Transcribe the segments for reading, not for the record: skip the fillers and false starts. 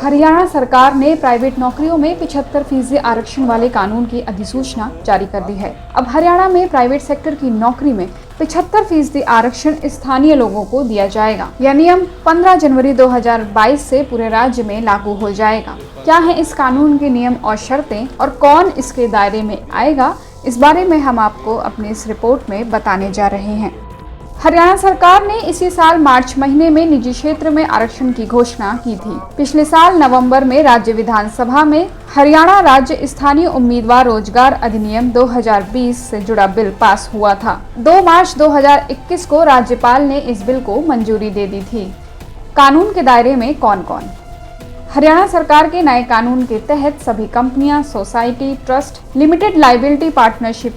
हरियाणा सरकार ने प्राइवेट नौकरियों में 75% आरक्षण वाले कानून की अधिसूचना जारी कर दी है। अब हरियाणा में प्राइवेट सेक्टर की नौकरी में 75% आरक्षण स्थानीय लोगों को दिया जाएगा। यह नियम 15 जनवरी 2022 से पूरे राज्य में लागू हो जाएगा। क्या है इस कानून के नियम और शर्तें और कौन इसके दायरे में आएगा, इस बारे में हम आपको अपनी इस रिपोर्ट में बताने जा रहे हैं। हरियाणा सरकार ने इसी साल मार्च महीने में निजी क्षेत्र में आरक्षण की घोषणा की थी। पिछले साल नवंबर में राज्य विधानसभा में हरियाणा राज्य स्थानीय उम्मीदवार रोजगार अधिनियम 2020 से जुड़ा बिल पास हुआ था। 2 मार्च 2021 को राज्यपाल ने इस बिल को मंजूरी दे दी थी। कानून के दायरे में कौन कौन? हरियाणा सरकार के नए कानून के तहत सभी कंपनियां, society, trust, limited liability partnership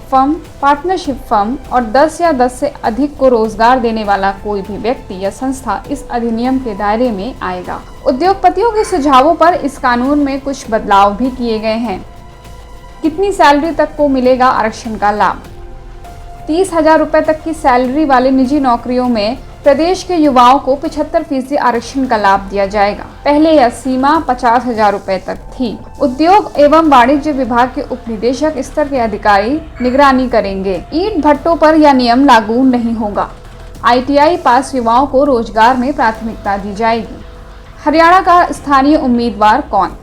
firm और 10 या 10 से अधिक को रोजगार देने वाला कोई भी व्यक्ति या संस्था इस अधिनियम के दायरे में आएगा। उद्योगपतियों के सुझावों पर इस कानून में कुछ बदलाव भी किए गए हैं। कितनी सैलरी तक को मिलेगा आरक्षण का लाभ? 30,000 रुपए तक की सैलरी वाली निजी नौकरियों में प्रदेश के युवाओं को 75% आरक्षण का लाभ दिया जाएगा। पहले यह सीमा 50,000 रुपए तक थी। उद्योग एवं वाणिज्य विभाग के उप निदेशक स्तर के अधिकारी निगरानी करेंगे। ईंट भट्टों पर यह नियम लागू नहीं होगा। ITI पास युवाओं को रोजगार में प्राथमिकता दी जाएगी। हरियाणा का स्थानीय उम्मीदवार कौन?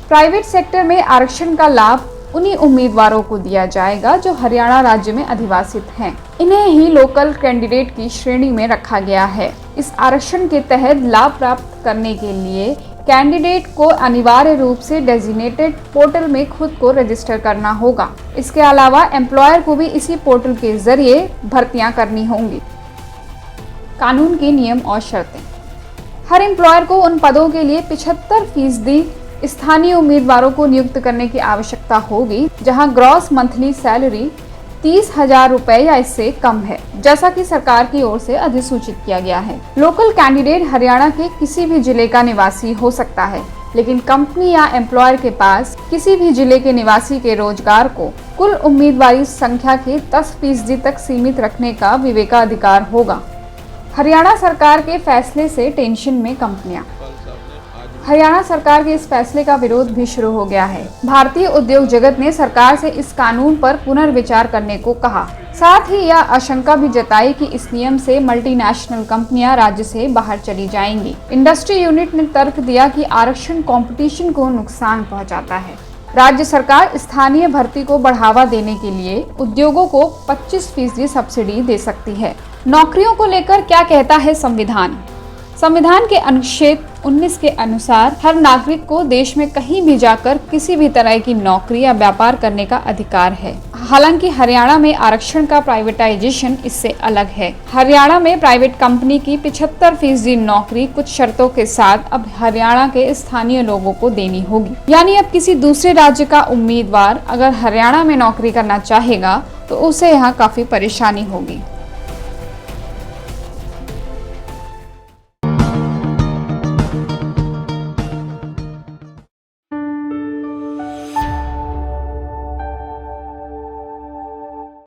प्राइवेट सेक्टर में आरक्षण का लाभ उन्हीं उम्मीदवारों को दिया जाएगा जो हरियाणा राज्य में अधिवासित हैं। इन्हें ही लोकल कैंडिडेट की श्रेणी में रखा गया है। इस आरक्षण के तहत लाभ प्राप्त करने के लिए कैंडिडेट को अनिवार्य रूप से डेजिग्नेटेड पोर्टल में खुद को रजिस्टर करना होगा। इसके अलावा एम्प्लॉयर को भी इसी पोर्टल के जरिए भर्तियां करनी होंगी। कानून के नियम और शर्तें। हर एम्प्लॉयर को उन पदों के लिए 75% स्थानीय उम्मीदवारों को नियुक्त करने की आवश्यकता होगी जहां ग्रॉस मंथली सैलरी 30,000 रुपए या इससे कम है, जैसा कि सरकार की ओर से अधिसूचित किया गया है। लोकल कैंडिडेट हरियाणा के किसी भी जिले का निवासी हो सकता है, लेकिन कंपनी या एम्प्लॉयर के पास किसी भी जिले के निवासी के रोजगार को कुल उम्मीदवारी संख्या के 10% तक सीमित रखने का विवेकाधिकार होगा। हरियाणा सरकार के फैसले से टेंशन में कंपनियां। हरियाणा सरकार के इस फैसले का विरोध भी शुरू हो गया है। भारतीय उद्योग जगत ने सरकार से इस कानून पर पुनर्विचार करने को कहा। साथ ही यह आशंका भी जताई कि इस नियम से मल्टीनेशनल कंपनियां राज्य से बाहर चली जाएंगी। इंडस्ट्री यूनिट ने तर्क दिया कि आरक्षण कंपटीशन को नुकसान पहुंचाता है। राज्य सरकार स्थानीय भर्ती को बढ़ावा देने के लिए उद्योगों को 25% सब्सिडी दे सकती है। नौकरियों को लेकर क्या कहता है संविधान? संविधान के अनुच्छेद 19 के अनुसार हर नागरिक को देश में कहीं भी जाकर किसी भी तरह की नौकरी या व्यापार करने का अधिकार है। हालांकि हरियाणा में आरक्षण का प्राइवेटाइजेशन इससे अलग है। हरियाणा में प्राइवेट कंपनी की 75% नौकरी कुछ शर्तों के साथ अब हरियाणा के स्थानीय लोगों को देनी होगी। यानी अब किसी दूसरे राज्य का उम्मीदवार अगर हरियाणा में नौकरी करना चाहेगा तो उसे यहाँ काफी परेशानी होगी।